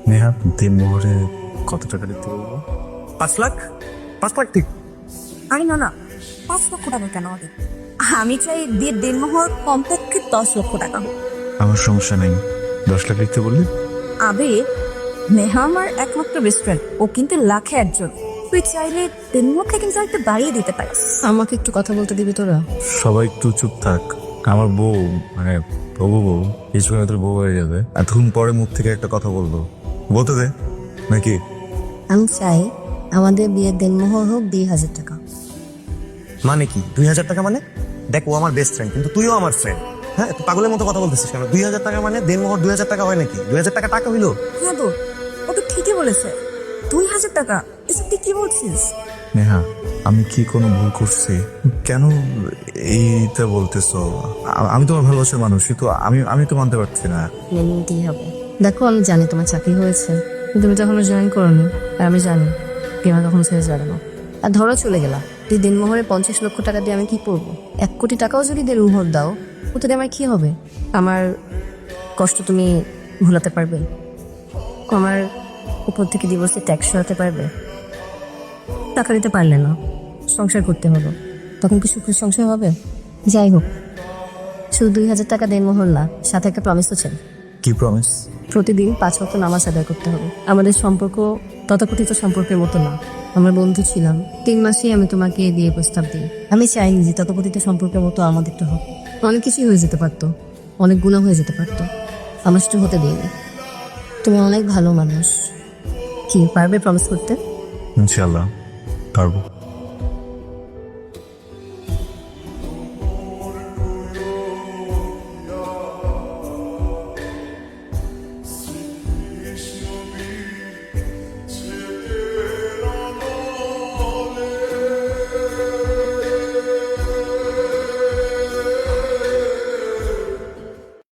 নেহা দিন মোহরে কত টাকা দিতে বলবো? 5 লাখ? 5 লাখ ঠিক? আরে না না, 5 লক্ষ টাকা কেন হবে? আমি চাই বিয়ের দেনমোহর কমপক্ষে 10 লক্ষ টাকা হোক। আমার সমস্যা নেই, 10 লাখ দিতে বললি। আবে, নেহা আমার একমাত্র বেস্ট ফ্রেন্ড, ও কিন্তু লাখে একজন। তুই চাইলে দেনমোহরকে কিন্তু একটু বাড়িয়ে দিতে পারিস। আমাকে একটু কথা বলতে দিবি তোরা? সবাই একটু চুপ থাক। আমার বউ মানে প্রভু বউ কিছুক্ষণ তোর বউ হয়ে যাবে, এতক্ষণ পরে মুখ থেকে একটা কথা বলবো, বলতে দে নাকি? আমি চাই আমাদের বিয়ের দেনমোহর হোক 2,000 টাকা। মানে কি 2,000 টাকা? মানে দেখ, ও আমার বেস্ট ফ্রেন্ড, কিন্তু তুইও আমার ফ্রেন্ড। হ্যাঁ, তুই পাগলের মতো কথা বলতেছিস কেন? 2,000 টাকা মানে দেনমোহর 2,000 টাকা হয় নাকি? 2,000 টাকা টাকা হইলো? হ্যাঁ তো, ও তো ঠিকই বলেছে, 2,000 টাকা। এসব তুই কি বলছিস? নেহা, আমি কি কোনো ভুল করছি? কেন এইটা বলতেছো? আমি তোমার ভালোবাসার মানুষ, কিন্তু আমি আমি তো মানতে পারছি না। মেনে নিতেই হবে। দেখো, আমি জানি তোমার চাকরি হয়েছে, কিন্তু তুমি তখনও জয়েন করোনি। আর আমি জানি তুমি আমার কখনো ছেড়ে যাবে না। আর ধরো চলে গেলা, তুই দিনমোহরে 50 লক্ষ টাকা দিয়ে আমি কি করবো? 1 কোটি টাকাও যদি দেনমোহর দাও, ওতে দিয়ে আমার কি হবে? আমার কষ্ট তুমি ভুলাতে পারবে? আমার উপর থেকে ডিভোর্সের ট্যাক্স সরাতে পারবে? টাকা দিতে পারলে না, সংসার করতে হলো, তখন কি সুখের সংসার হবে? যাই হোক, শুধু 2,000 টাকা দেনমোহর না, সাথে একটা প্রমিস তো চাই। কি প্রমিস? প্রতিদিন 5 ওয়াক্ত নামাজ আদায় করতে হবে। আমাদের সম্পর্ক তথাকথিত সম্পর্কের মতো না। আমরা বন্ধু ছিলাম, 3 মাসেই আমি তোমাকে বিয়ে প্রস্তাব দিই। আমি চাইনি যে তথাকথিত সম্পর্কের মতো আমাদেরটা হোক। অনেক কিছুই হয়ে যেতে পারতো, অনেক গুণা হয়ে যেতে পারতো, আমার সেটা হতে দিইনি। তুমি অনেক ভালো মানুষ। কি পারবে প্রমিস করতে? ইনশাল্লাহ পারবো।